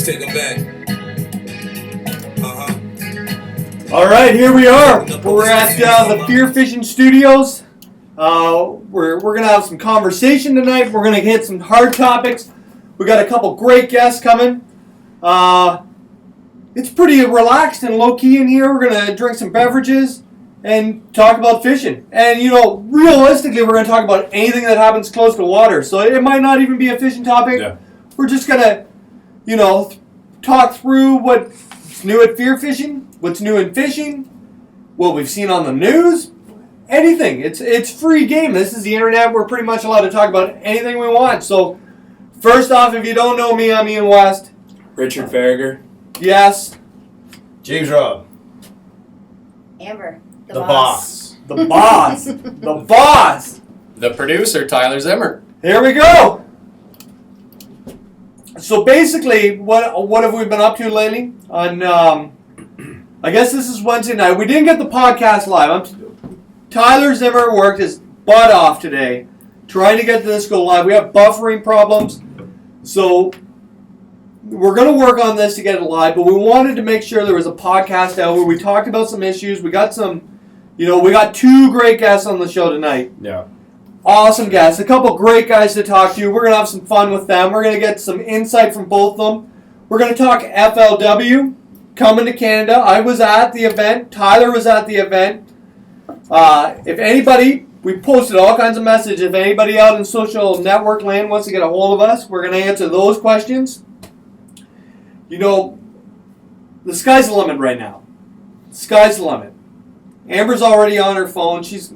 take them back. All right, here we are. We're at the FearFishing Studios. We're going to have some conversation tonight. We're going to hit some hard topics. We got a couple great guests coming. It's pretty relaxed and low-key in here. We're going to drink some beverages and talk about fishing. And, you know, realistically, we're going to talk about anything that happens close to water. So it might not even be a fishing topic. Yeah. We're just going to, you know, talk through what's new at FearFishing, what's new in fishing, what we've seen on the news, anything. It's free game. This is the internet. We're pretty much allowed to talk about anything we want. So, first off, if you don't know me, I'm Ian West. Richard Farragher. Yes. James Robb. Amber. The boss. The boss. The boss. The producer, Tyler Zimmer. Here we go. So basically, what have we been up to lately? On I guess this is Wednesday night. We didn't get the podcast live. Tyler Zimmer worked his butt off today trying to get this go live. We have buffering problems, so we're going to work on this to get it live. But we wanted to make sure there was a podcast out where we talked about some issues. We got some, you know, we got two great guests on the show tonight. Yeah. Awesome guests. A couple great guys to talk to. We're going to have some fun with them. We're going to get some insight from both of them. We're going to talk FLW coming to Canada. I was at the event. Tyler was at the event. If anybody, we posted all kinds of messages. If anybody out in social network land wants to get a hold of us, we're going to answer those questions. You know, the sky's the limit right now. Sky's the limit. Amber's already on her phone. She's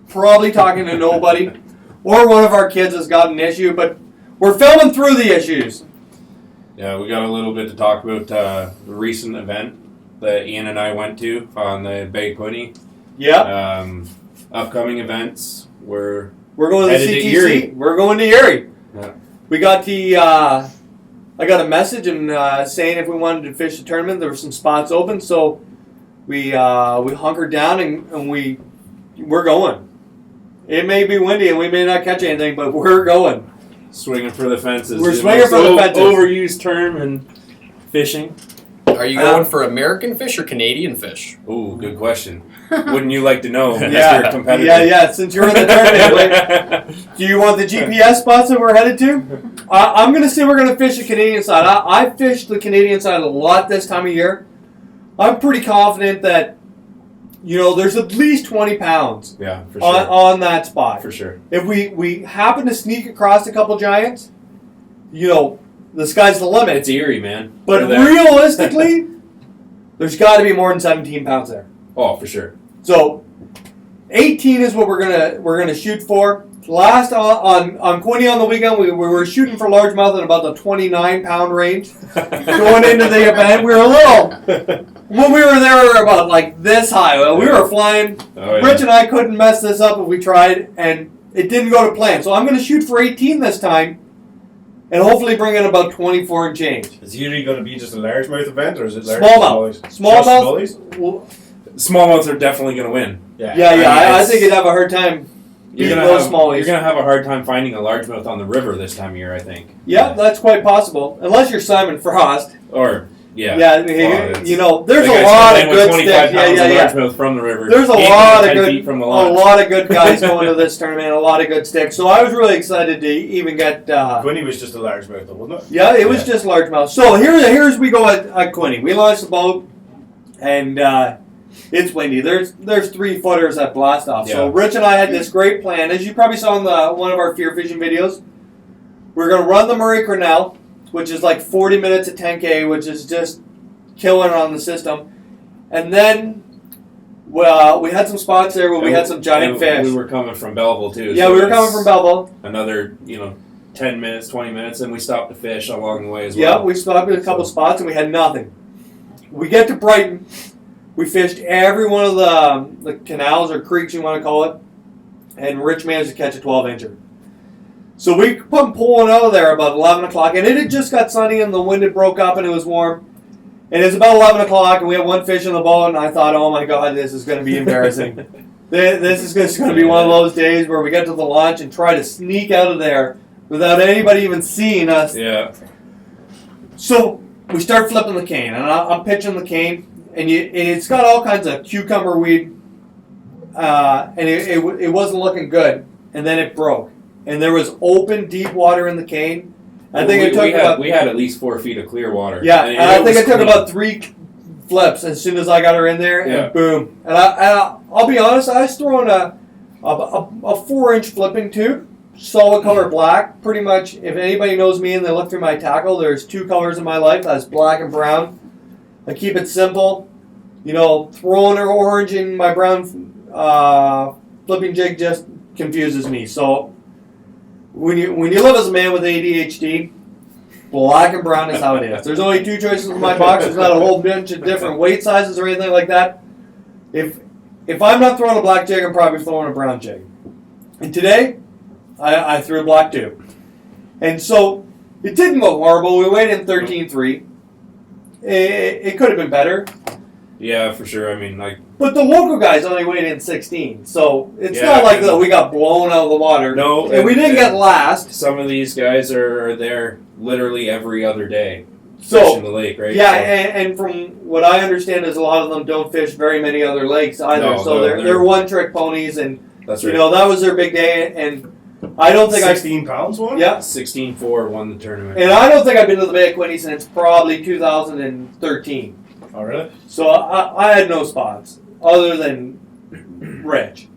probably talking to nobody. Or one of our kids has got an issue, but we're filming through the issues. Yeah, we got a little bit to talk about the recent event that Ian and I went to on the Bay Quinte. Yeah. Upcoming events. We're going to the CTC. Erie. We're going to Erie. Yeah. We got the. I got a message and saying if we wanted to fish the tournament, there were some spots open, so we hunkered down and we're going. It may be windy and we may not catch anything, but we're going. Swinging for the fences. We're swinging for the fences. Overused term in fishing. Are you going for American fish or Canadian fish? Ooh, good question. Wouldn't you like to know, Yeah. Mr. Competitor? Yeah. Since you're in the tournament, do you want the GPS spots that we're headed to? I'm going to say we're going to fish the Canadian side. I fished the Canadian side a lot this time of year. I'm pretty confident that, you know, there's at least 20 pounds for sure. on that spot. For sure. If we happen to sneak across a couple giants, you know, the sky's the limit. It's Erie, man. But realistically, there's got to be more than 17 pounds there. Oh, for sure. So 18 is what we're gonna shoot for. Last on Quinte on the weekend, we were shooting for largemouth in about the 29-pound range. Going into the event, we were a little. When we were there, we were about like this high. We were flying. Oh, yeah. Rich and I couldn't mess this up if we tried, and it didn't go to plan. So I'm going to shoot for 18 this time, and hopefully bring in about 24 and change. Is it usually going to be just a largemouth event, or is it smallmouth? Smallmouth. Smallmouths are definitely going to win. I think you'd have a hard time. You're going to have a hard time finding a largemouth on the river this time of year, I think. Yeah, that's quite possible. Unless you're Simon Frost. Or, yeah. Yeah, you know, there's a lot of good sticks. Largemouth from the river. There's a lot of good guys going to this tournament, a lot of good sticks. So I was really excited to even get... Quinte was just a largemouth, though, wasn't it? Yeah, it was just largemouth. So here's we go at Quinte. We launched the boat, and... it's windy. There's 3-footers at blast off. So Rich and I had this great plan. As you probably saw in one of our FearFishing videos, we're going to run the Murray Cornell, which is like 40 minutes at 10K, which is just killing on the system. And then we had some spots there where we had some giant fish. We were coming from Belleville too. Yeah, we were coming from Belleville. Another 10 minutes, 20 minutes, and we stopped to fish along the way as well. Yeah, we stopped at a couple spots and we had nothing. We get to Brighton. We fished every one of the canals or creeks, you want to call it, and Rich managed to catch a 12-incher. So we come pulling out of there about 11 o'clock, and it had just got sunny, and the wind had broke up, and it was warm. And it's about 11 o'clock, and we had one fish in the boat, and I thought, oh my God, this is going to be embarrassing. This is just going to be one of those days where we get to the launch and try to sneak out of there without anybody even seeing us. Yeah. So we start flipping the cane, and I'm pitching the cane, and it's got all kinds of cucumber weed, and it wasn't looking good, and then it broke, and there was open, deep water in the cane. I think we had at least 4 feet of clear water. Yeah, and I think it took about 3 flips as soon as I got her in there, and boom. And I'll be honest, I was throwing a 4-inch flipping tube, solid color black. Pretty much, if anybody knows me and they look through my tackle, there's 2 colors in my life. That's black and brown. I keep it simple. Throwing her orange in my brown flipping jig just confuses me. So when you live as a man with ADHD, black and brown is how it is. There's only 2 choices in my box. There's not a whole bunch of different weight sizes or anything like that. If I'm not throwing a black jig, I'm probably throwing a brown jig. And today, I threw a black too. And so, it didn't go horrible. We weighed in 13.3. It could have been better. Yeah, for sure. I mean, but the local guys only weighed in 16. So, it's not like that we got blown out of the water. No. And we didn't get last. Some of these guys are there literally every other day. Fishing the lake, right? Yeah, and from what I understand is a lot of them don't fish very many other lakes either. No, so they're one-trick ponies, and that's right. That was their big day. And I don't think 16 pounds won? Yeah, 16-4 won the tournament. And I don't think I've been to the Bay of Quinte since probably 2013. Oh, really? So I had no spots other than Rich.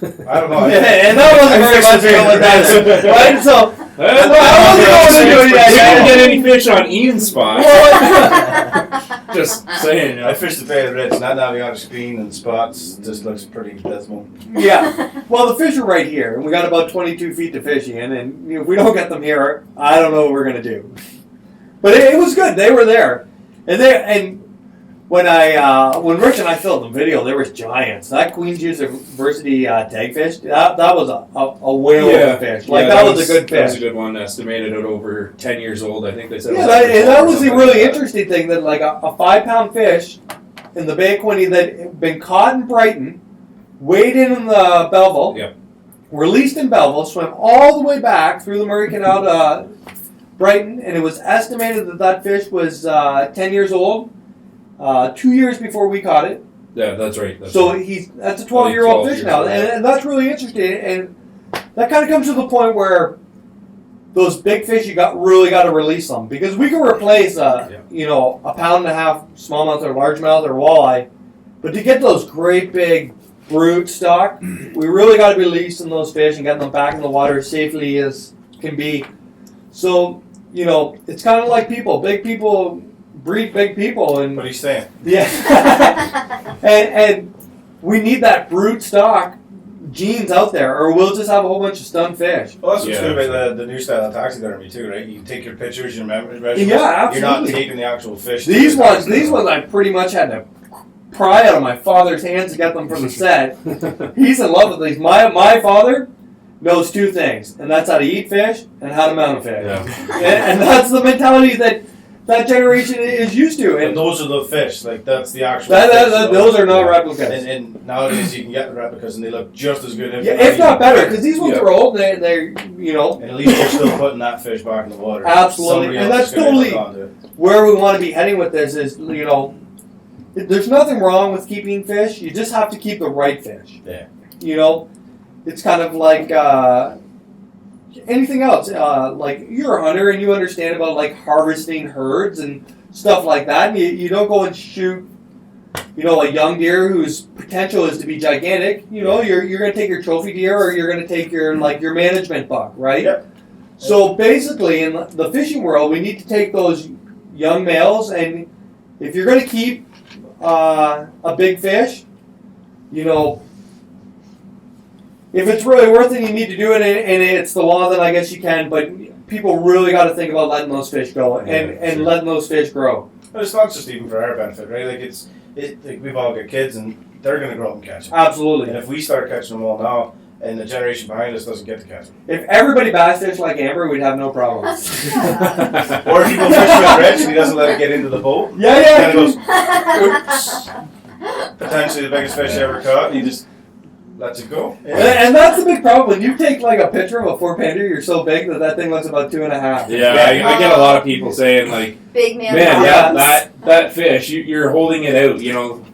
I don't know. And that wasn't very much of that, right? So I wasn't going to do it yet. You didn't get any fish on Ian's spot. Just saying. I fished the Bay of Rich, not having on a screen and spots just looks pretty dismal. Yeah. Well, the fish are right here, and we got about 22 feet to fish in, and if we don't get them here, I don't know what we're going to do. But it was good. They were there. And when Rich and I filmed the video, there was giants. That Queen's University tagfish, that was a whale of a fish. That was a good fish. That was a good one, estimated at over 10 years old. I think they said. Yeah, that was the really interesting thing, that like a 5-pound fish in the Bay of Quinte that had been caught in Brighton, weighed in the Belleville, released in Belleville, swam all the way back through the Murray Canal to Brighton, and it was estimated that fish was 10 years old. 2 years before we caught it. Yeah, that's right. That's a 12-year-old fish now, and that's really interesting. And that kind of comes to the point where those big fish really got to release them, because we can replace a 1.5 pound smallmouth or largemouth or walleye, but to get those great big brute stock, we really got to be releasing those fish and getting them back in the water as safely as can be. So it's kind of like people. Big people breed big people, and what are you saying? Yeah, and we need that brute stock genes out there, or we'll just have a whole bunch of stunned fish. Well, that's what's good about the new style of taxidermy too, right? You take your pictures, your measurements. Yeah, absolutely. You're not taking the actual fish. These ones, I pretty much had to pry out of my father's hands to get them from the set. He's in love with these. My father knows 2 things, and that's how to eat fish and how to mount a fish. Yeah. and that's the mentality that generation is used to. And those are the fish, that's the actual fish. Those those are not replicas. And nowadays you can get the replicas and they look just as good. If not better, because these ones are old, they're And at least you're still putting that fish back in the water. Absolutely, and that's totally where we want to be heading with this is, there's nothing wrong with keeping fish, you just have to keep the right fish. Yeah. It's kind of like anything else, like you're a hunter and you understand about harvesting herds and stuff like that. And you don't go and shoot, a young deer whose potential is to be gigantic. You're going to take your trophy deer, or you're going to take your management buck, right? Yep. So basically, in the fishing world, we need to take those young males, and if you're going to keep a big fish, if it's really worth it, you need to do it, and it's the law, then I guess you can, but people really got to think about letting those fish go and letting those fish grow. But it's not just even for our benefit, right? We've all got kids, and they're going to grow up and catch them. Absolutely. And if we start catching them all now, and the generation behind us doesn't get to catch them. If everybody bass fish like Amber, we'd have no problems. Or if you go fishing with Rich and he doesn't let it get into the boat. Yeah. And goes, oops. Potentially the biggest fish ever caught, and he just lets it go. Yeah. And that's the big problem. When you take a picture of a 4-pounder, you're so big that thing looks about 2.5. Yeah, I get a lot of people saying Big man. Man, Yeah. that fish, you're holding it out,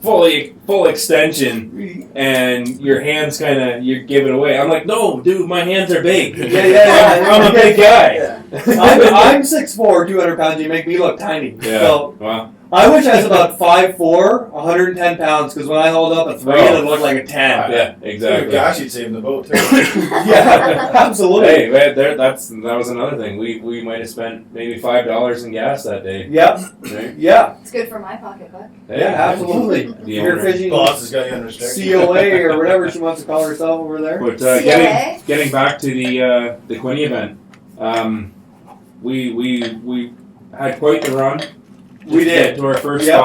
full extension, and your hands you're giving away. I'm like, no, dude, my hands are big. Yeah. I'm a big guy. I'm 6'4", 200 pounds. You make me look tiny. Yeah. So Wow. I wish I was about 5'4", 110 pounds, because when I hold up a 3, it looked like a 10. Yeah, exactly. Gosh, you'd save the boat too. Yeah, absolutely. Hey, man, that was another thing. We might have spent maybe $5 in gas that day. Yep. Right? Yeah. It's good for my pocketbook. Hey, Yeah, absolutely. The owner. FearFishing Boss has got you under restriction. COA or whatever she wants to call herself over there. But COA? getting back to the Quinny event, we had quite the run. We To did. get to our first Yep.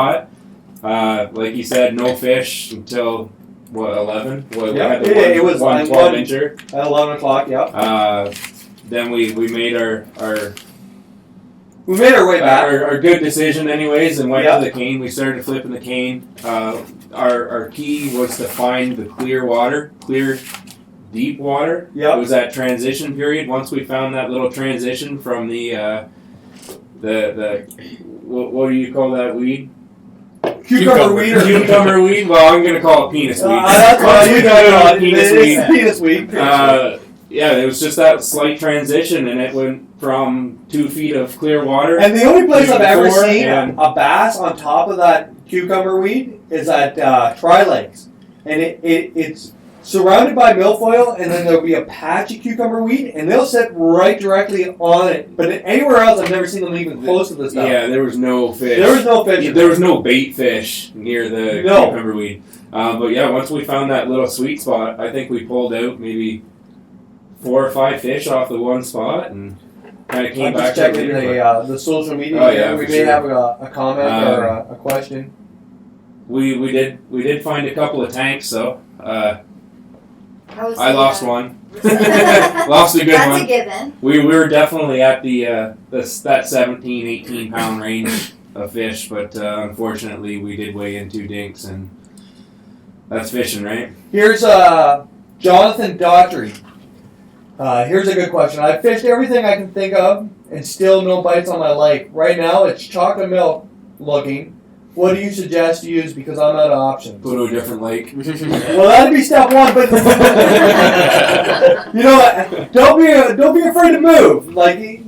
spot. Like you said, no fish until 11. We Yep. had the It was one like 12 incher. At 11 o'clock, yep. Then we made our We made our way back. our good decision anyways and went Yep. to the cane. We started flipping the cane. Our key was to find the clear water, clear deep water. Yep. It was that transition period. Once we found that little transition from the what do you call that weed? Cucumber weed or Cucumber weed? Well, I'm going to call it penis weed. That's Once what we you got got on penis It's weed, penis weed. yeah, it was just that slight transition, and it went from 2 feet of clear water. And the only place I've ever Before seen and- a bass on top of that cucumber weed is at Tri-Lakes. And it's surrounded by milfoil, and then there'll be a patch of cucumber weed, and they'll sit right directly on it. But anywhere else, I've never seen them even close to this stuff. Yeah, there was no fish. There was no fish. There was no bait fish near the No. cucumber weed. But yeah, once we found that little sweet spot, I think we pulled out maybe 4 or 5 fish off the one spot and kind of came I'm back just checking to the social media. Oh, yeah, we for may sure. have a comment or a question. We did find a couple of tanks though. How was I the, lost one. That's Lost a good one. a given. We were definitely at that 17, 18 pound range of fish, but unfortunately we did weigh in 2 dinks, and that's fishing, right? Here's Jonathan Daughtry. Here's a good question. I've fished everything I can think of, and still no bites on my lake. Right now, it's chocolate milk looking. What do you suggest to use? Because I'm out of options. Go to a different lake. Well, that'd be step one, but don't be afraid to move. Like we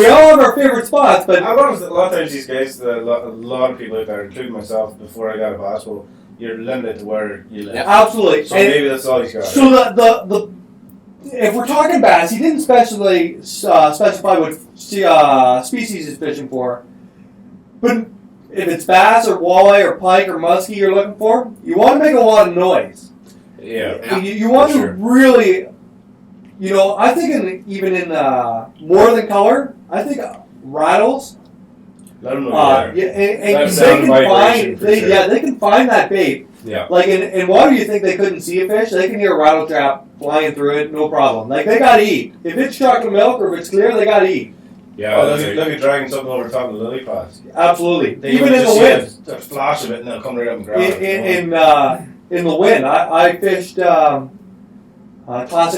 all have our favorite spots, but A lot of times these guys, a lot of people out there, including myself, before I got a bass boat, you're limited to where you live. absolutely. So And maybe that's all he's got. so the if we're talking bass, he didn't specify what species he's fishing for, but if it's bass or walleye or pike or muskie you're looking for, you want to make a lot of noise. Yeah. You want for to sure. really, I think even in more than color, I think rattles. Let them know Yeah, you're there. and That they sound can vibration find, for sure. they can find that bait. Yeah. Like in water, you think they couldn't see a fish? They can hear a rattle trap flying through it, no problem. Like they gotta eat. If it's chocolate milk or if it's clear, they gotta eat. Yeah. Oh, that's look right. at dragging something over the top of the lily pads. Absolutely. They Even in just the wind. see a flash of it and they'll come right up and grab it. In the wind, I fished Classic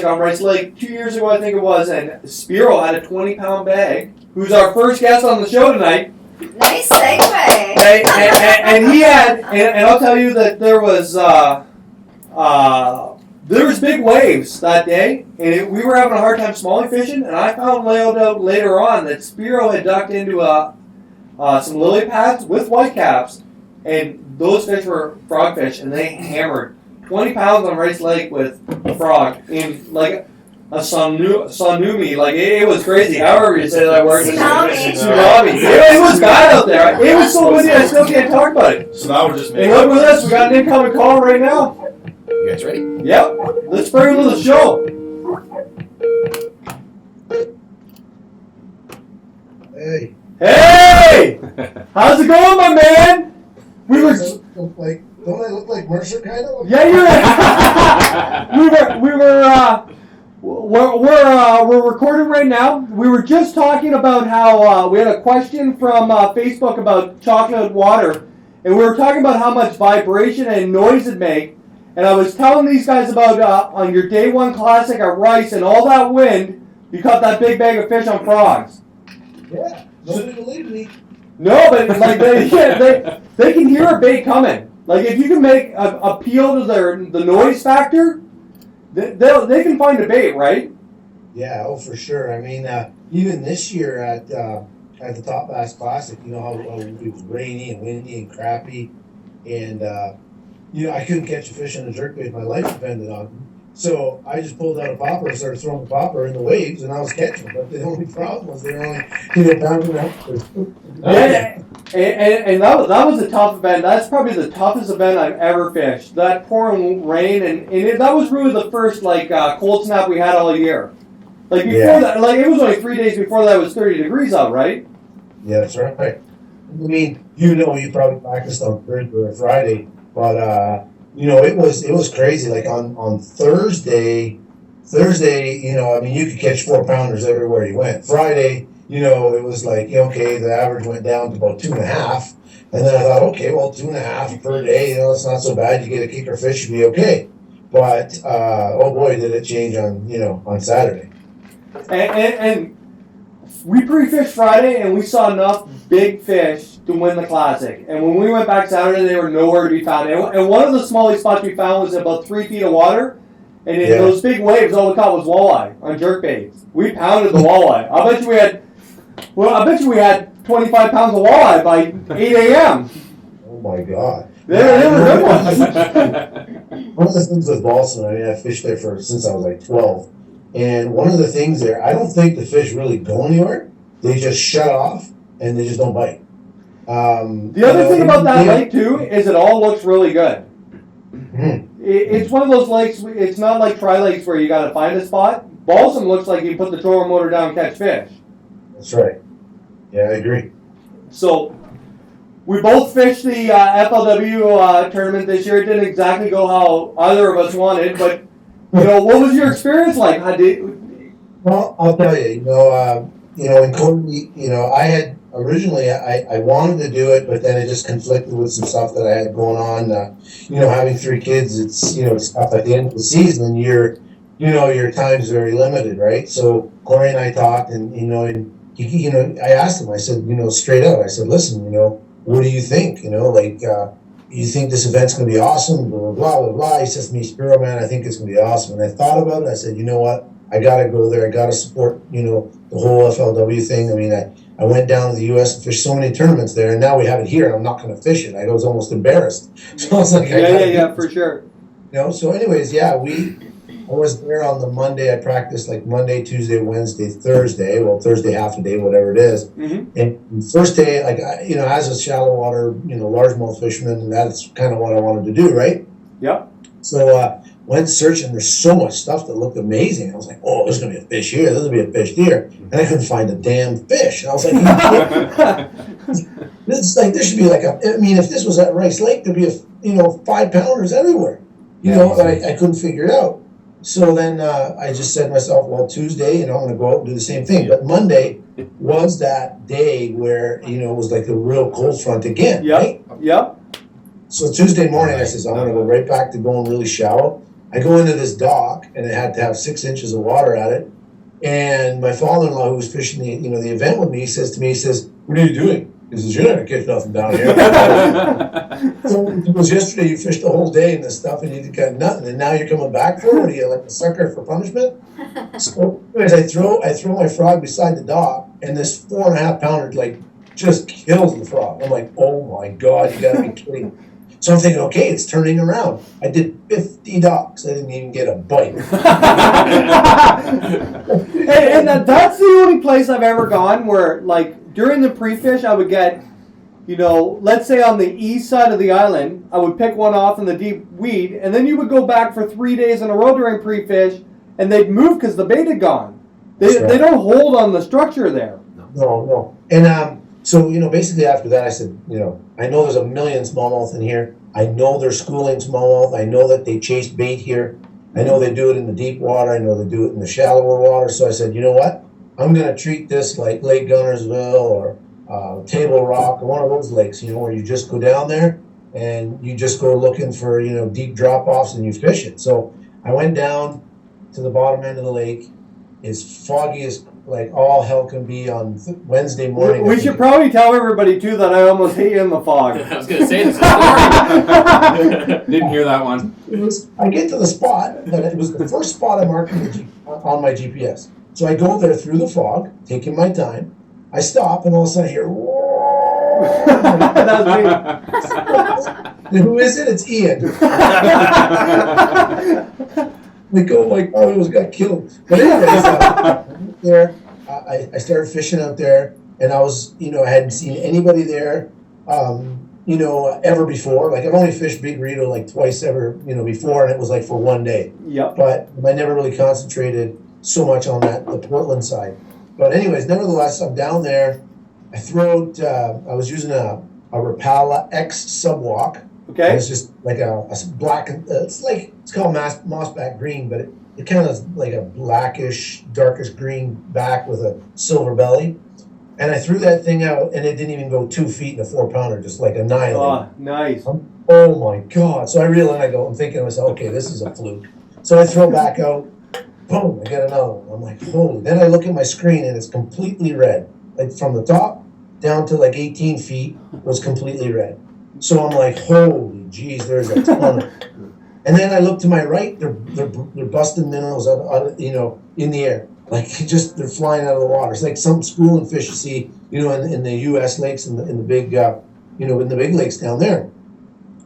on Rice Lake 2 years ago, I think it was, and Spiro had a 20-pound bag. Who's our first guest on the show tonight? Nice segue. And he had, and I'll tell you that there was big waves that day, and we were having a hard time smallie fishing, and I found out later on that Spiro had ducked into some lily pads with whitecaps, and those fish were frogfish, and they hammered 20 pounds on Rice Lake with a frog in like a tsunami. Like it was crazy. However you say that word. Tsunami. Tsunami. It was bad out there. It was so windy I still can't talk about it. So now we're just And making look at this. We got an incoming call right now. You guys ready? Yep. Let's bring him to the show. Hey, Hey! How's it going, my man? We were. don't I look like Mercer kind of? Yeah, you're. We're recording right now. We were just talking about how we had a question from Facebook about chocolate water, and we were talking about how much vibration and noise it make. And I was telling these guys about on your day one classic at Rice and all that wind, you caught that big bag of fish on frogs. Yeah, nobody believed me. No, but like they can hear a bait coming. Like if you can make a appeal to the noise factor, they can find a bait, right? Yeah, oh for sure. I mean, even this year at the Top Bass Classic, you know how it was rainy and windy and crappy, and you know I couldn't catch a fish on a jerkbait. My life depended on it. So I just pulled out a popper and started throwing the popper in the waves, and I was catching them. But the only problem was they were only bouncing up. Yeah, and that was a tough event. That's probably the toughest event I've ever fished. That pouring rain, that was really the first cold snap we had all year. Like before that, like it was only 3 days before that it was 30 degrees out, right? Yeah, that's right. I mean, you probably practiced on Thursday or Friday, but you know, it was crazy. Like on Thursday, you know, I mean, you could catch 4-pounders everywhere you went. Friday, you know, it was like, okay, the average went down to about 2.5. And then I thought, okay, well, 2.5 per day, you know, it's not so bad. You get a kicker fish, you'll be okay. But, oh boy, did it change on Saturday. And we pre-fished Friday, and we saw enough big fish to win the Classic. And when we went back Saturday, they were nowhere to be found. And one of the smallest spots we found was about 3 feet of water. And in those big waves, all we caught was walleye on jerkbaits. We pounded the walleye. I bet you we had 25 pounds of walleye by 8 a.m. Oh my God. They were good ones. One of the things with Boston, I mean, I fished there since I was like 12. And one of the things there, I don't think the fish really go anywhere. They just shut off and they just don't bite. The other thing about that lake, too, is it all looks really good. Mm-hmm. It's one of those lakes, it's not like tri-lakes where you got to find a spot. Balsam looks like you put the trolling motor down and catch fish. That's right. Yeah, I agree. So, we both fished the FLW tournament this year. It didn't exactly go how either of us wanted, but, you know, what was your experience like? Well, I'll tell you, in Cody, I had originally, I wanted to do it, but then it just conflicted with some stuff that I had going on. Having 3 kids, it's tough at the end of the season, and your time's very limited, right? So Corey and I talked, and I asked him, I said, straight out, I said, listen, what do you think? You think this event's going to be awesome? Blah, blah, blah, blah. He says to me, Spiro, man, I think it's going to be awesome. And I thought about it. I said, you know what? I got to go there. I got to support, the whole FLW thing. I mean, I went down to the U.S. and fished so many tournaments there, and now we have it here, and I'm not going to fish it. I was almost embarrassed. So I was like, yeah, for sure. So anyways, I was there on the Monday. I practiced like Monday, Tuesday, Wednesday, Thursday. Well, Thursday half a day, whatever it is. Mm-hmm. And first day, as a shallow water, largemouth fisherman, that's kind of what I wanted to do, right? Yep. So went searching. There's so much stuff that looked amazing. I was like, oh, there's going to be a fish here. There's going to be a fish here. And I couldn't find a damn fish. And I was like, this should be if this was at Rice Lake, there'd be 5-pounders everywhere. But I couldn't figure it out. So then I just said to myself, well, Tuesday, I'm going to go out and do the same thing. But Monday was that day where, it was like the real cold front again, right? Yep. So Tuesday morning, I says, I'm going to go right back to going really shallow. I go into this dock, and it had to have 6 inches of water at it. And my father-in-law, who was fishing the event with me, says to me, what are you doing? He says, you're not going to catch nothing down here. So it was yesterday, you fished the whole day and this stuff, and you didn't get nothing. And now you're coming back for it? What are you, like a sucker for punishment? So anyways, I throw my frog beside the dock, and this 4.5-pounder, just kills the frog. I'm like, oh my God, you got to be kidding me. So I'm thinking, okay, it's turning around. I did 50 docks. I didn't even get a bite. Hey, and that's the only place I've ever gone where, during the pre-fish, I would get, let's say on the east side of the island, I would pick one off in the deep weed, and then you would go back for 3 days in a row during pre-fish, and they'd move because the bait had gone. They don't hold on the structure there. No. And so, basically after that, I said, I know there's a million smallmouth in here. I know they're schooling smallmouth. I know that they chase bait here. I know they do it in the deep water. I know they do it in the shallower water. So I said, you know what? I'm going to treat this like Lake Gunnersville or Table Rock or one of those lakes, where you just go down there and you just go looking for, deep drop-offs and you fish it. So I went down to the bottom end of the lake. It's foggy as like all hell can be on Wednesday morning. We should probably tell everybody too that I almost hate you in the fog. I was going to say this is Didn't hear that one. I get to the spot, but it was the first spot I marked on my GPS. So I go there through the fog, taking my time. I stop, and all of a sudden I hear, That who is it? It's Ian. We go like, oh, I almost got killed. But anyways, there, I started fishing out there, and I was, I hadn't seen anybody there, ever before. Like I've only fished Big Rito like twice ever, before, and it was like for one day. Yep. But I never really concentrated so much on the Portland side. But anyways, nevertheless, I'm down there. I throw out, I was using a Rapala X Subwalk. Okay. It's just like a black, it's called mossback green, but it kind of is like a blackish, darkish green back with a silver belly. And I threw that thing out, and it didn't even go 2 feet in a 4-pounder, just like annihilated. Oh, nice. Oh my God. So I realized, I'm thinking to myself, okay, this is a fluke. So I throw back out, boom, I get another one. I'm like, holy. Then I look at my screen, and it's completely red. Like from the top down to like 18 feet was completely red. So I'm like, holy jeez, there's a ton of. And then I look to my right, they're busting minnows out, in the air. Like they're flying out of the water. It's like some schooling fish you see, in the U.S. lakes and in the big, in the big lakes down there.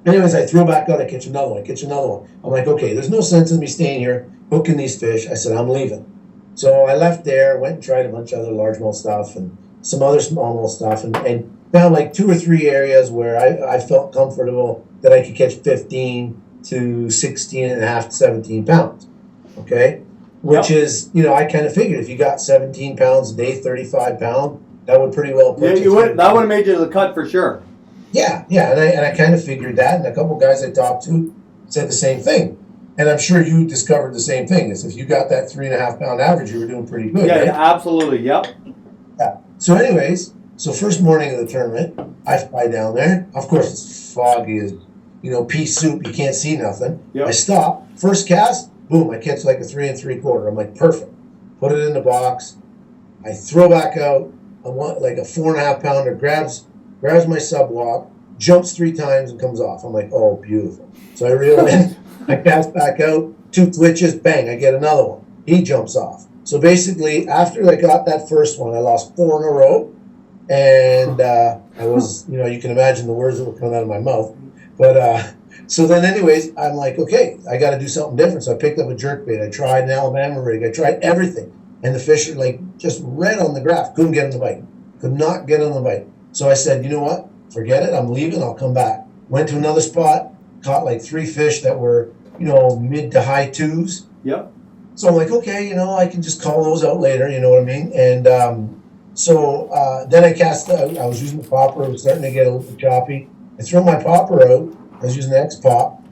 Anyways, I throw back out, I catch another one. I'm like, okay, there's no sense in me staying here hooking these fish. I said, I'm leaving. So I left there, went and tried a bunch of other largemouth stuff and some other smallmouth stuff, and found like 2 or 3 areas where I felt comfortable that I could catch 15 to 16 and a half to 17 pounds. Okay. Which is, I kind of figured if you got 17 pounds a day, 35 pound, that would pretty well put you would. That would have made you the cut for sure. Yeah, and I kind of figured that, and a couple guys I talked to said the same thing. And I'm sure you discovered the same thing, is if you got that 3.5 pound average, you were doing pretty good, Yeah, right? yeah, absolutely, yep. Yeah. So anyways, first morning of the tournament, I fly down there. Of course, it's foggy as, pea soup. You can't see nothing. Yep. I stop. First cast, boom, I catch like a 3 3/4. I'm like, perfect. Put it in the box. I throw back out. I want like a 4.5 pounder, grabs my subwalk, jumps 3 times and comes off. I'm like, oh, beautiful. So I reel in. I cast back out, 2 twitches, bang, I get another one. He jumps off. So basically, after I got that first one, I lost 4 in a row. And I was, you can imagine the words that were coming out of my mouth. But so then anyways, I'm like, okay, I got to do something different. So I picked up a jerkbait. I tried an Alabama rig. I tried everything. And the fish are like just red on the graph. Couldn't get on the bite. Could not get on the bite. So I said, you know what? Forget it. I'm leaving. I'll come back. Went to another spot. Caught like 3 fish that were, mid to high 2s. Yep. So I'm like, okay, I can just call those out later, you know what I mean? And so then I cast, I was using the popper, it was starting to get a little choppy. I threw my popper out, I was using the X-Pop,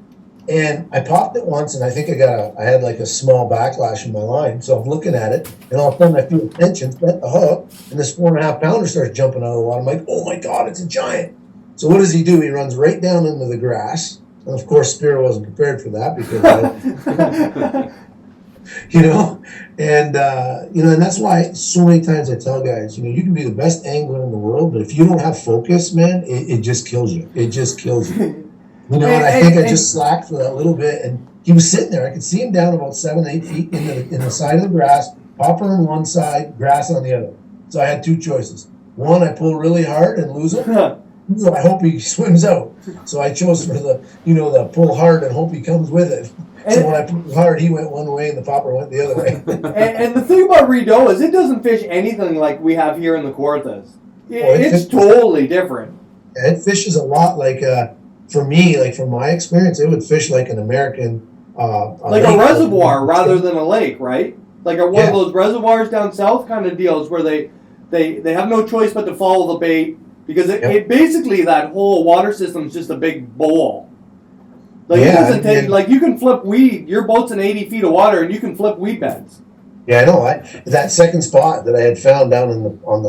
and I popped it once, and I think I had like a small backlash in my line, so I'm looking at it, and all of a sudden I feel tension, set the hook, and this 4.5 pounder starts jumping out of the water. I'm like, oh my God, it's a giant. So what does he do? He runs right down into the grass, and of course Spiro wasn't prepared for that, because and that's why so many times I tell guys, you can be the best angler in the world, but if you don't have focus, man, it just kills you. It just kills you. And I think I just slacked for that little bit, and he was sitting there. I could see him down about 7, 8 feet in the side of the grass, popper on one side, grass on the other. So I had 2 choices. One, I pull really hard and lose him. I hope he swims out. So I chose for the pull hard and hope he comes with it. So when I pulled hard, he went one way and the popper went the other way. and the thing about Rideau is it doesn't fish anything like we have here in the Kawarthas. It's fishes, totally different. It fishes a lot like, for me, like from my experience, it would fish like an American... like a reservoir rather than a lake, right? Like one of those reservoirs down south kind of deals where they have no choice but to follow the bait, because it basically, that whole water system is just a big bowl. Like it doesn't take, like you can flip weed. Your boat's in 80 feet of water, and you can flip weed beds. Yeah, I know. That second spot that I had found down on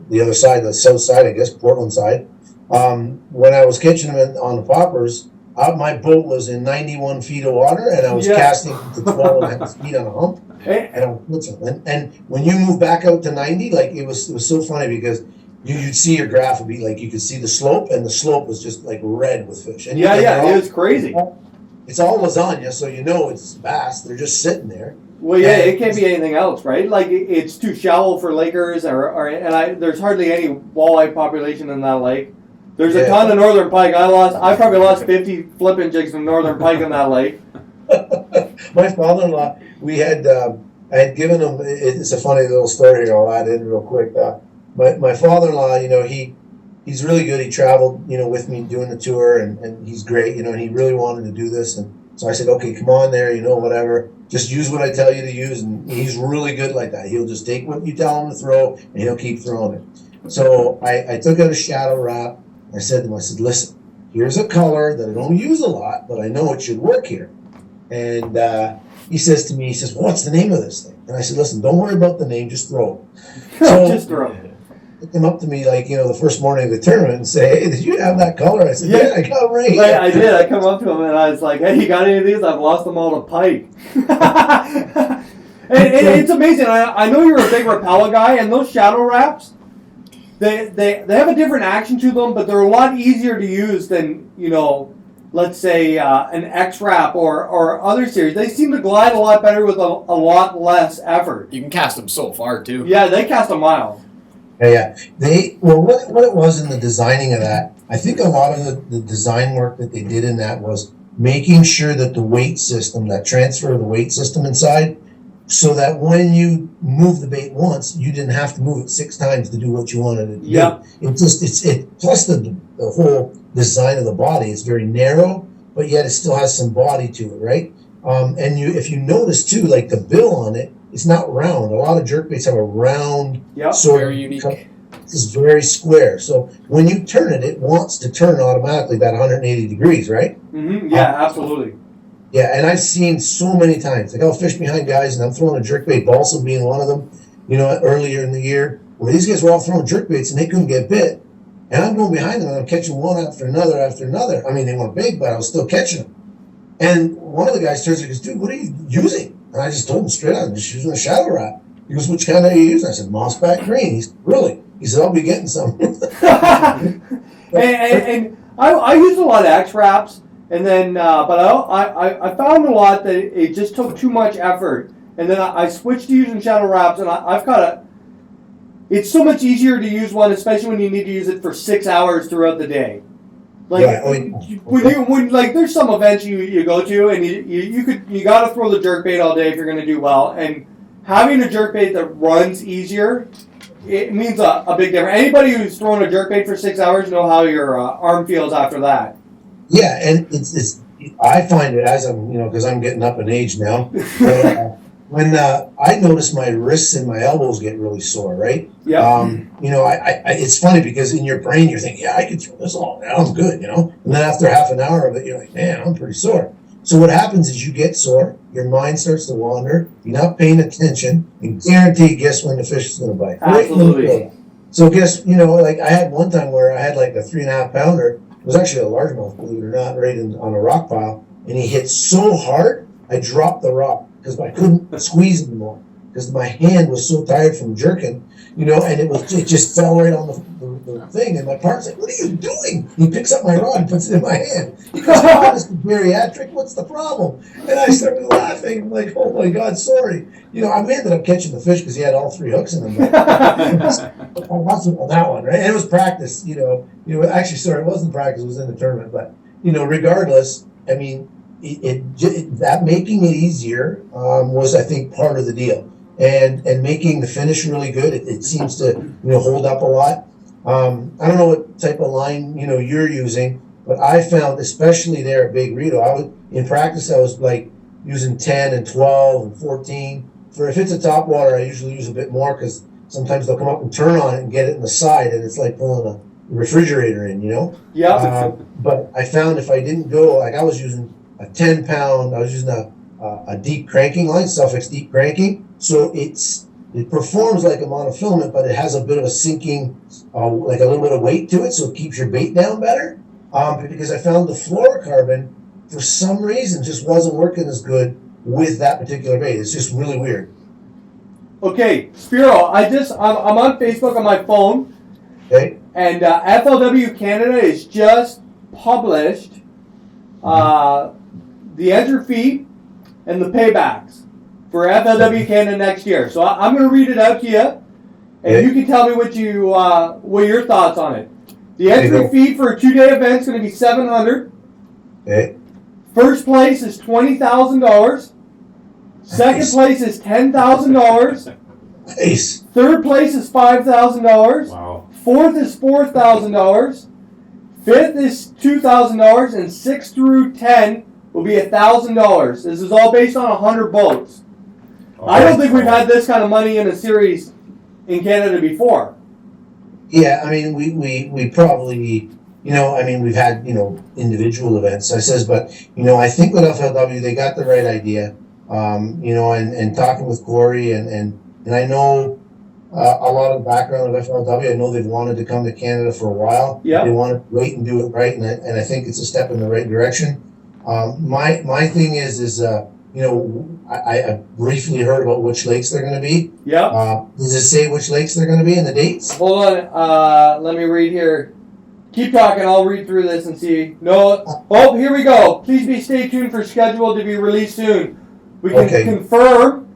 the other side, the south side, I guess, Portland side. When I was catching them on the poppers, my boat was in 91 feet of water, and I was Yeah. casting to 12.5 feet on a hump. And I was blitzing. And when you move back out to 90, like it was so funny because you'd see your graph would be like you could see the slope, and the slope was just like red with fish. And Yeah, and yeah, they're it was crazy. it's all lasagna, so you know it's bass. They're just sitting there. Well, yeah, it can't be anything else, right? Like it's too shallow for lakers, there's hardly any walleye population in that lake. There's a Yeah. ton of northern pike. I probably lost 50 flipping jigs from northern pike in that lake. My father-in-law, we had, I had given him. It's a funny little story here. I'll add in real quick. My father-in-law, he's really good. He traveled, with me doing the tour, and he's great, and he really wanted to do this. And so I said, okay, come on there, whatever. Just use what I tell you to use. And he's really good like that. He'll just take what you tell him to throw, and he'll keep throwing it. So I took out a shadow wrap. I said to him, listen, here's a color that I don't use a lot, but I know it should work here. And he says to me, what's the name of this thing? And I said, listen, don't worry about the name, just throw it. So Just throw it. he came up to me the first morning of the tournament and say, hey, did you have that color? I said, yeah, I got it right here. I did. I come up to him and I was like, hey, you got any of these? I've lost them all to pike. and it's amazing. I know you're a big Rapala guy, and those shadow wraps, they have a different action to them, but they're a lot easier to use than, let's say an X-Wrap or other series. They seem to glide a lot better with a lot less effort. You can cast them so far too. Yeah, they cast a mile. Yeah. What it was in the designing of that, I think a lot of the design work that they did in that was making sure that the weight system, that transfer of the weight system inside, so that when you move the bait once, you didn't have to move it 6 times to do what you wanted it to Yeah. do. Plus the whole design of the body is very narrow, but yet it still has some body to it, right? And if you notice too, like the bill on it, it's not round. A lot of jerkbaits have a round Yep. sort Very of. unique. This is very square. So when you turn it, it wants to turn automatically about 180 degrees, right? Mm-hmm. Yeah, absolutely. Yeah, and I've seen so many times. Like I'll fish behind guys, and I'm throwing a jerkbait, balsa being one of them. Earlier in the year, where these guys were all throwing jerkbaits and they couldn't get bit, and I'm going behind them and I'm catching one after another after another. I mean, they weren't big, but I was still catching them. And one of the guys turns and goes, "Dude, what are you using?" And I just told him straight out, "I'm just using a shadow wrap." He goes, "Which kind are you using?" I said, "Mossback green." He said, "Really?" He said, "I'll be getting some." and I used a lot of X wraps, and then but I found a lot that it just took too much effort, and then I switched to using shadow wraps, and I've got a. It's so much easier to use one, especially when you need to use it for 6 hours throughout the day. Like Yeah, when there's some events you go to, and you got to throw the jerkbait all day if you're going to do well, and having a jerkbait that runs easier. It means a big difference. Anybody who's thrown a jerkbait for 6 hours know how your arm feels after that. Yeah, and it's I find it as I'm because I'm getting up in age now. When I notice my wrists and my elbows get really sore, right? Yeah. It's funny because in your brain you're thinking, yeah, I could throw this all now, I'm good, and then after half an hour of it, you're like, man, I'm pretty sore. So what happens is you get sore, your mind starts to wander, you're not paying attention, and guarantee guess when the fish is going to bite. Absolutely. So guess, like I had one time where I had like a 3.5 pounder. It was actually a largemouth, believe it or not, right on a rock pile, and he hit so hard, I dropped the rock because I couldn't squeeze anymore because my hand was so tired from jerking, and it just fell right on the thing, and my partner's like, "What are you doing?" He picks up my rod and puts it in my hand. He goes, "Oh, this is bariatric. What's the problem?" And I started laughing. I'm like, "Oh my God, sorry." I ended up catching the fish because he had all 3 hooks in him. I wasn't on that one, right? And it was practice. Actually, sorry, it wasn't practice. It was in the tournament. But regardless, I mean, that making it easier was, I think, part of the deal. And making the finish really good. It seems to hold up a lot. I don't know what type of line you're using, but I found, especially there at Big Rito, in practice I was like using 10 and 12 and 14. For if it's a top water, I usually use a bit more because sometimes they'll come up and turn on it and get it in the side, and it's like pulling a refrigerator in, Yeah. But I found if I didn't go, like I was using a 10 pound, I was using a deep cranking line, Suffix deep cranking. So it performs like a monofilament, but it has a bit of a sinking, like a little bit of weight to it, so it keeps your bait down better. because I found the fluorocarbon, for some reason, just wasn't working as good with that particular bait. It's just really weird. Okay, Spiro, I'm on Facebook on my phone, Okay? and FLW Canada has just published the entry fee and the paybacks for FLW Canada next year. So I'm going to read it out to you, and Okay. you can tell me what your thoughts on it. The entry Okay. fee for a 2-day event is going to be $700. Okay? First place is $20,000. Second Nice. place is $10,000. Nice. Third place is $5,000. Wow. Fourth is $4,000. Fifth is $2,000, and 6 through 10 will be $1,000. This is all based on 100 boats. I don't think we've had this kind of money in a series in Canada before. Yeah, I mean, we probably, we've had, individual events, I says, but, I think with FLW, they got the right idea. And talking with Corey and I know a lot of the background of FLW. I know they've wanted to come to Canada for a while. Yeah. They want to wait and do it right, and I think it's a step in the right direction. My thing is I briefly heard about which lakes they're going to be. Yeah. Does it say which lakes they're going to be and the dates? Hold on. Let me read here. Keep talking. I'll read through this and see. No. Oh, here we go. Please stay tuned for schedule to be released soon. We can Okay. confirm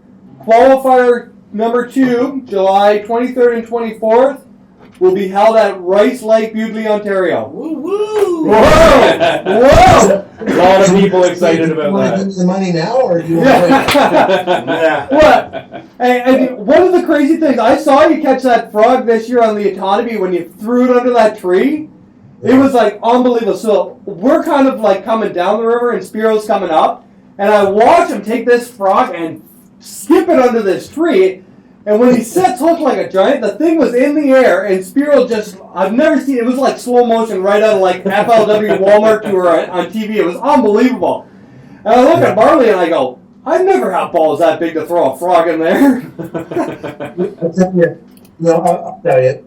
qualifier number 2, July 23rd and 24th, will be held at Rice Lake, Bewdley, Ontario. Woo woo! Whoa! Whoa! A lot of people excited about You want to that. give me the money now, or do you want to wait? Yeah. What? And one of the crazy things, I saw you catch that frog this year on the Otonabee when you threw it under that tree. It was like unbelievable. So we're kind of like coming down the river and Spiro's coming up. And I watch him take this frog and skip it under this tree. And when he sets hook like a giant, the thing was in the air, and Spiro just, I've never seen, it was like slow motion right out of like FLW Walmart tour on TV. It was unbelievable. And I look at Marley and I go, I've never had balls that big to throw a frog in there. I'll tell you, I'll tell you,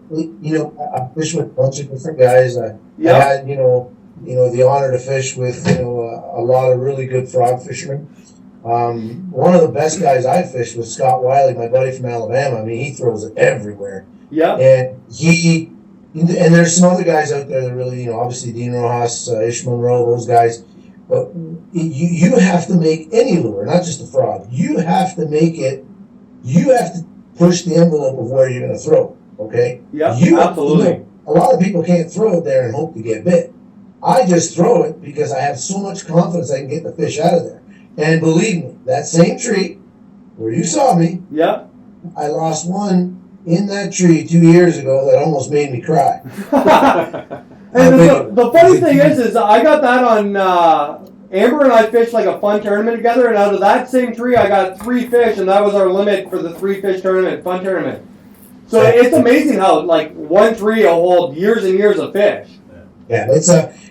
I fished with a bunch of different guys. I had, the honor to fish with, a lot of really good frog fishermen. One of the best guys I fished was Scott Wiley, my buddy from Alabama. I mean, he throws it everywhere. Yeah. And and there's some other guys out there that really, obviously Dean Rojas, Ish Monroe, those guys. But you have to make any lure, not just a frog. You have to push the envelope of where you're going to throw, okay? Yeah, absolutely. A lot of people can't throw it there and hope to get bit. I just throw it because I have so much confidence I can get the fish out of there. And believe me, that same tree where you saw me, Yeah. I lost one in that tree 2 years ago that almost made me cry. And the funny thing is I got that on, Amber and I fished like a fun tournament together, and out of that same tree I got 3 fish, and that was our limit for the 3-fish tournament, fun tournament. So it's amazing how like one tree will hold years and years of fish. Yeah,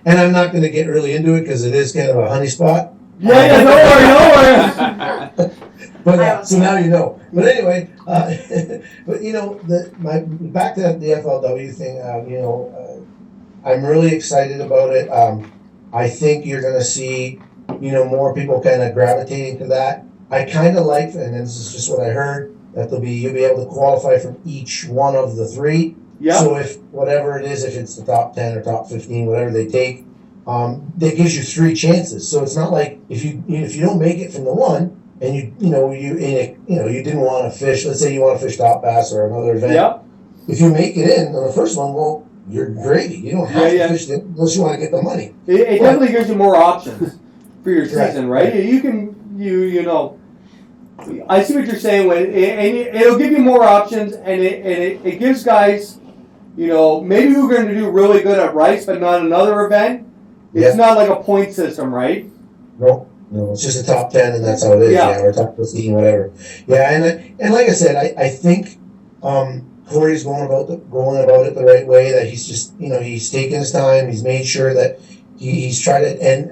and I'm not going to get really into it because it is kind of a honey spot. Yeah, no worry. But so now you know. But anyway, but back to the FLW thing. I'm really excited about it. I think you're going to see, more people kind of gravitating to that. I kind of like, and this is just what I heard, that you'll be able to qualify from each one of the 3. Yeah. So if whatever it is, if it's the top 10 or top 15, whatever they take, that gives you 3 chances. So it's not like if you don't make it from the one and you didn't want to fish. Let's say you want to fish top bass or another event. Yeah. If you make it in on the first one, well, you're gravy. You don't have to fish it unless you want to get the money. It definitely gives you more options for your Right. season, right? You can I see what you're saying and it'll give you more options, and it gives guys, maybe who are going to do really good at Rice but not another event. It's not like a point system, right? No, it's just a top 10 and that's how it is. Yeah. Or top 15, whatever. Yeah, and like I said, I think Corey's going about it the right way. That he's just he's taking his time. He's made sure that he's tried it. And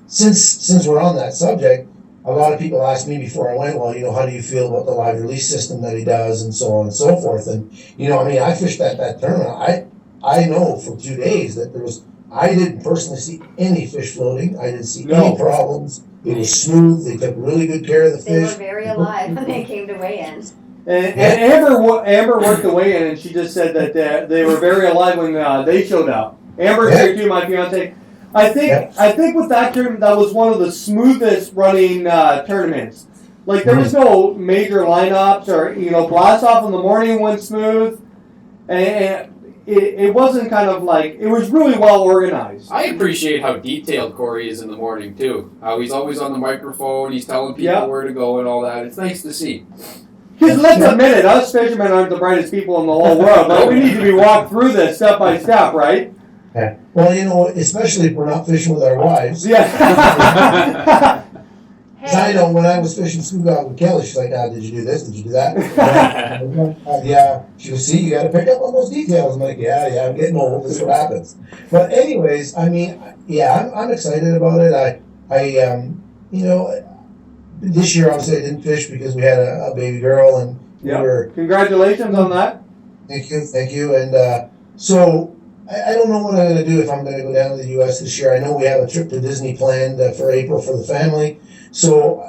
since we're on that subject, a lot of people asked me before I went, well, how do you feel about the live release system that he does and so on and so forth. And I fished that tournament. I know for 2 days that there was I didn't personally see any fish floating. I didn't see No. any problems. It was smooth. They took really good care of the They were fish. very alive when they came to weigh in. And Amber worked the weigh in, and she just said that they were very alive when they showed up. Amber's Yeah. here too, my fiance. I think with that tournament, that was one of the smoothest running tournaments. Like there was no major lineups or blast off in the morning went smooth, and it wasn't kind of like it was really well organized. I appreciate how detailed Corey is in the morning too. How he's always on the microphone, he's telling people Yeah. where to go and all that. It's nice to see. Because let's admit it, us fishermen aren't the brightest people in the whole world, but we need to be walked through this step by step, right? Yeah. Well, especially if we're not fishing with our wives. Yeah. 'Cause I know when I was fishing Sugog with Kelly, she's like, did you do this? Did you do that? Yeah. She goes, see, you got to pick up on those details. I'm like, yeah, I'm getting old. This is what happens. But anyways, I mean, yeah, I'm excited about it. This year obviously I didn't fish because we had a baby girl and we Yeah. were. Congratulations on that. Thank you. And so I don't know what I'm going to do if I'm going to go down to the U.S. this year. I know we have a trip to Disney planned for April for the family. So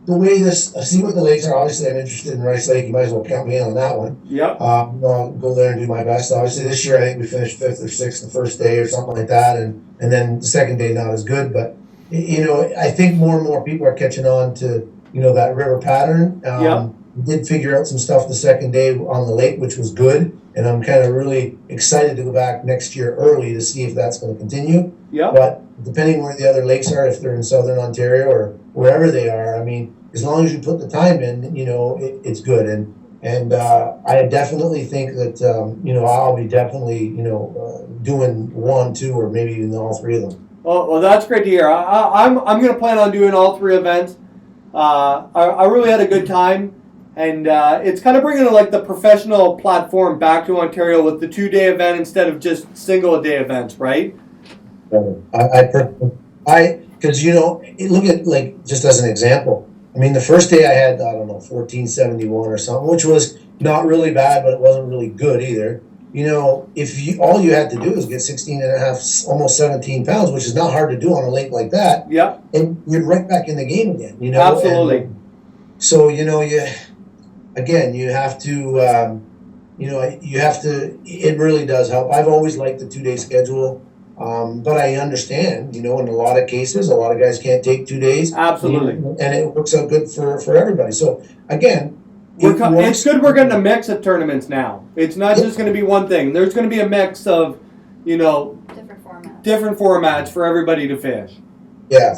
the way I see what the lakes are. Obviously, I'm interested in Rice Lake. You might as well count me in on that one. Yep. I'll go there and do my best. Obviously, this year I think we finished 5th or 6th the first day or something like that, and then the second day not as good. But I think more and more people are catching on to that river pattern. Yeah. We did figure out some stuff the second day on the lake, which was good, and I'm kind of really excited to go back next year early to see if that's going to continue. Yep. But depending where the other lakes are, if they're in southern Ontario or wherever they are, I mean, as long as you put the time in, it's good. And I definitely think that I'll be definitely doing 1, 2, or maybe even all 3 of them. Well, that's great to hear. I'm going to plan on doing all 3 events. I really had a good time, and it's kind of bringing like the professional platform back to Ontario with the 2-day event instead of just single-day events, right? Because look at, like, just as an example. I mean, the first day I had 1471 or something, which was not really bad, but it wasn't really good either. If all you had to do is get 16 and a half, almost 17 pounds, which is not hard to do on a lake like that. Yep. And you're right back in the game again. Absolutely. And so you have to. It really does help. I've always liked the 2-day schedule. But I understand, in a lot of cases, a lot of guys can't take 2 days. Absolutely. And it works out good for everybody. So, again, it's good we're getting a mix of tournaments now. It's not just going to be one thing. There's going to be a mix of, different formats for everybody to fish. Yeah,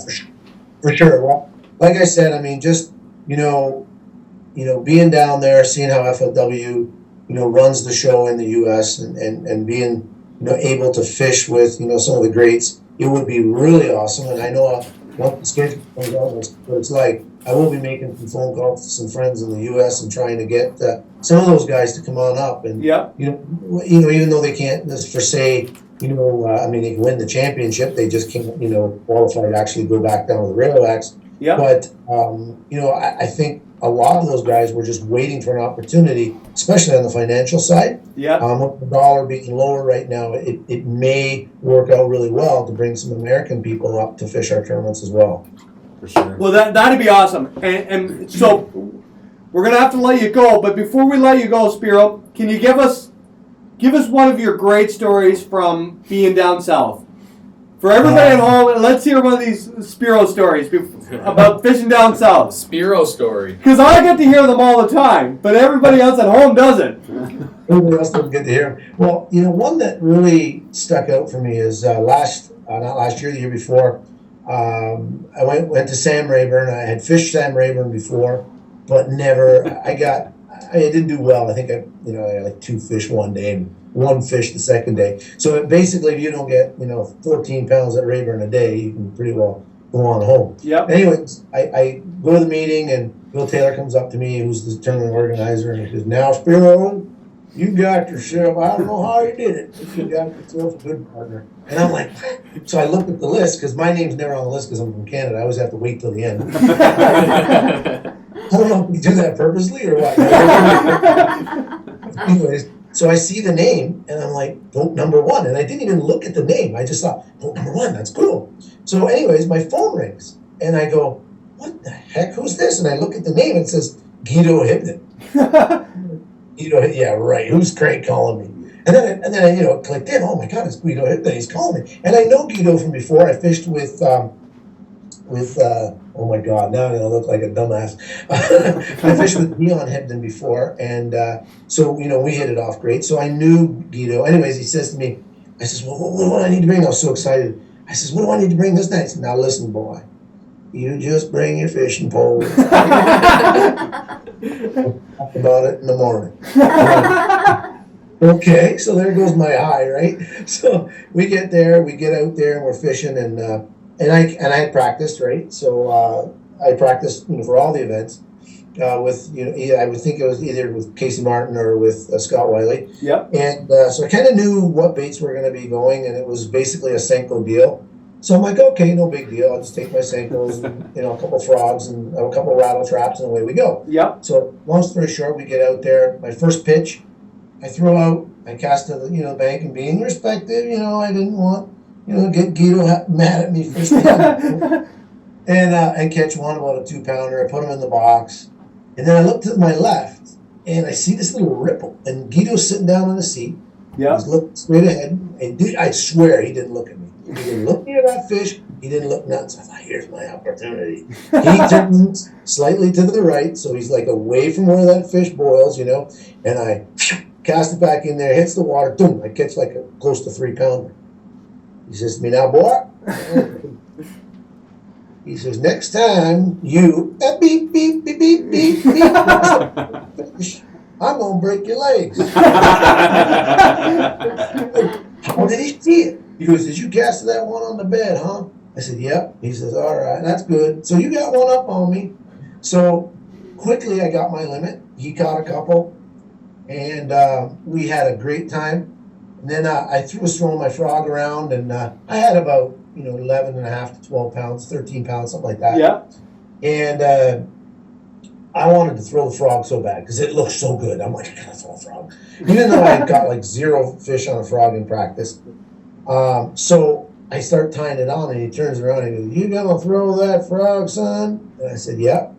for sure. Well, like I said, I mean, just, being down there, seeing how FLW, runs the show in the U.S. and being able to fish with, some of the greats, it would be really awesome. And I know once the schedule comes out, what it's like. I will be making some phone calls to some friends in the U.S. and trying to get some of those guys to come on up. And even though they can't, for say, they can win the championship, they just can't, qualify to actually go back down to the Railbacks. Yeah. But I think a lot of those guys were just waiting for an opportunity, especially on the financial side. Yeah. With the dollar being lower right now, it may work out really well to bring some American people up to fish our tournaments as well. For sure. Well, that'd be awesome. And so we're gonna have to let you go. But before we let you go, Spiro, can you give us one of your great stories from being down south? For everybody at home, let's hear one of these Spiro stories about fishing down south. Spiro story. Because I get to hear them all the time, but everybody else at home doesn't. Everybody else doesn't get to hear. Well, one that really stuck out for me is not last year, the year before. I went to Sam Rayburn. I had fished Sam Rayburn before, but never. I didn't do well. I think I had like 2 fish one day and 1 fish the second day. So basically, if you don't get 14 pounds at Rayburn a day, you can pretty well go on home. Yep. Anyways, I go to the meeting and Bill Taylor comes up to me, who's the tournament organizer, and he says, "Now, Spiro, you got yourself, I don't know how you did it, but you got yourself a good partner." And I'm like, so I looked at the list, because my name's never on the list because I'm from Canada. I always have to wait till the end. I don't know if we do that purposely or what. Anyways, So I see the name, and I'm like, boat number 1. And I didn't even look at the name. I just thought, boat number 1, that's cool. So anyways, my phone rings, and I go, what the heck, who's this? And I look at the name, and it says Guido Hibden. Guido, yeah, right, who's Craig calling me? And then I it clicked in, oh my God, it's Guido Hibden, he's calling me. And I know Guido from before. I fished with oh my God, now I'm going to look like a dumbass. I fished with Dion Hibden before, and so, we hit it off great. So I knew Guido. Anyways, he says to me, I says, well, what do I need to bring? I was so excited. I says, what do I need to bring this night? He said, now listen, boy, you just bring your fishing pole. Talk about it in the morning. Okay, so there goes my eye, right? So we get there, we get out there, and we're fishing, and I had practiced, right? So I practiced, for all the events with, I would think it was either with Casey Martin or with Scott Wiley. Yep. And so I kind of knew what baits were going to be going, and it was basically a Senko deal. So I'm like, okay, no big deal. I'll just take my Senkos and, a couple frogs and a couple rattle traps, and away we go. Yep. So long story short, we get out there. My first pitch, I throw out, I cast to the bank, and being respected, I didn't want, get Guido mad at me for and catch one about a 2-pounder. I put him in the box, and then I look to my left, and I see this little ripple, and Guido's sitting down on the seat. Yeah. He's looking straight ahead, and I swear he didn't look at me. He didn't look near that fish. He didn't look nuts. I thought, here's my opportunity. He turns slightly to the right, so he's like away from where that fish boils, and I cast it back in there, hits the water, boom, I catch like a close to 3-pounder. He says to me, now, boy, he says, next time you beep, beep, beep, beep, beep, beep, I'm going to break your legs. How did he see it? He goes, did you cast that one on the bed, huh? I said, yep. He says, all right, that's good. So you got one up on me. So quickly I got my limit. He caught a couple, and we had a great time. And then I was throwing my frog around, and I had about 11 and a half to 12 pounds, 13 pounds, something like that. Yeah. And I wanted to throw the frog so bad because it looked so good. I'm like, I gotta throw a frog, even though I had got like 0 fish on a frog in practice. So I start tying it on, and he turns around and he goes, you gonna throw that frog, son? And I said, yep.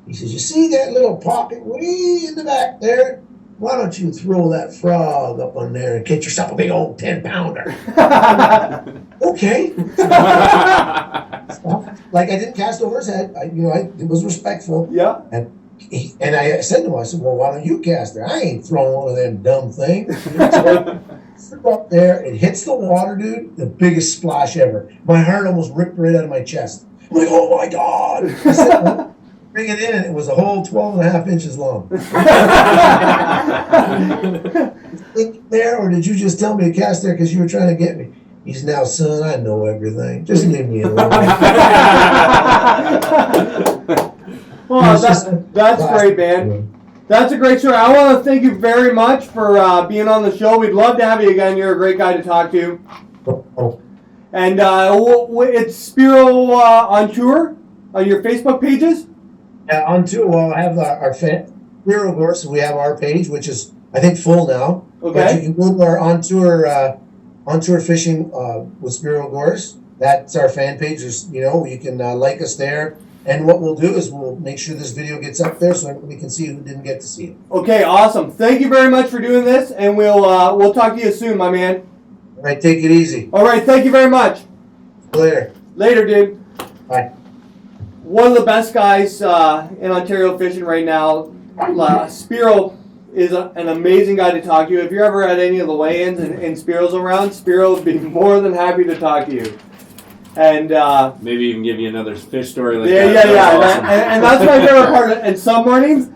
He says, you see that little pocket way in the back there? Why don't you throw that frog up on there and catch yourself a big old 10-pounder? Okay. Like, I didn't cast over his head. It was respectful. Yeah. And I said to him, I said, well, why don't you cast there? I ain't throwing one of them dumb things. So up there, it hits the water, dude, the biggest splash ever. My heart almost ripped right out of my chest. I'm like, oh my God. I said, well, bring it in, and it was a whole 12 and a half inches long. Think there, or did you just tell me to cast there because you were trying to get me? He's now, son, I know everything. Just leave me alone. Well, that's great, man. That's a great story. I want to thank you very much for being on the show. We'd love to have you again. You're a great guy to talk to. And it's Spiro on tour on your Facebook pages? Yeah, on tour. Well, I have our fan, Spiro Agouros. We have our page, which is, I think, full now. Okay. But you can go to our on tour fishing with Spiro Agouros. That's our fan page. You can like us there. And what we'll do is we'll make sure this video gets up there so everybody can see who didn't get to see it. Okay, awesome. Thank you very much for doing this, and we'll talk to you soon, my man. All right, take it easy. All right, thank you very much. Later. Later, dude. Bye. One of the best guys in Ontario fishing right now. Spiro is an amazing guy to talk to. If you're ever at any of the weigh-ins and Spiro's around, Spiro would be more than happy to talk to you. And maybe even give you another fish story like yeah, that. Yeah. Awesome. And that's my favorite part. And some mornings,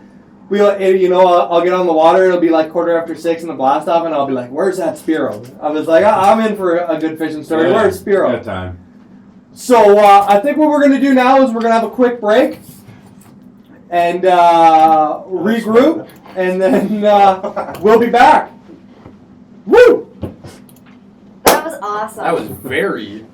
I'll get on the water. It'll be like 6:15 in the blast off, and I'll be like, "Where's that Spiro?" I was like, "I'm in for a good fishing story. Yeah, Where's Spiro?" Good time. So I think what we're going to do now is we're going to have a quick break and regroup, and then we'll be back. Woo! That was awesome. That was very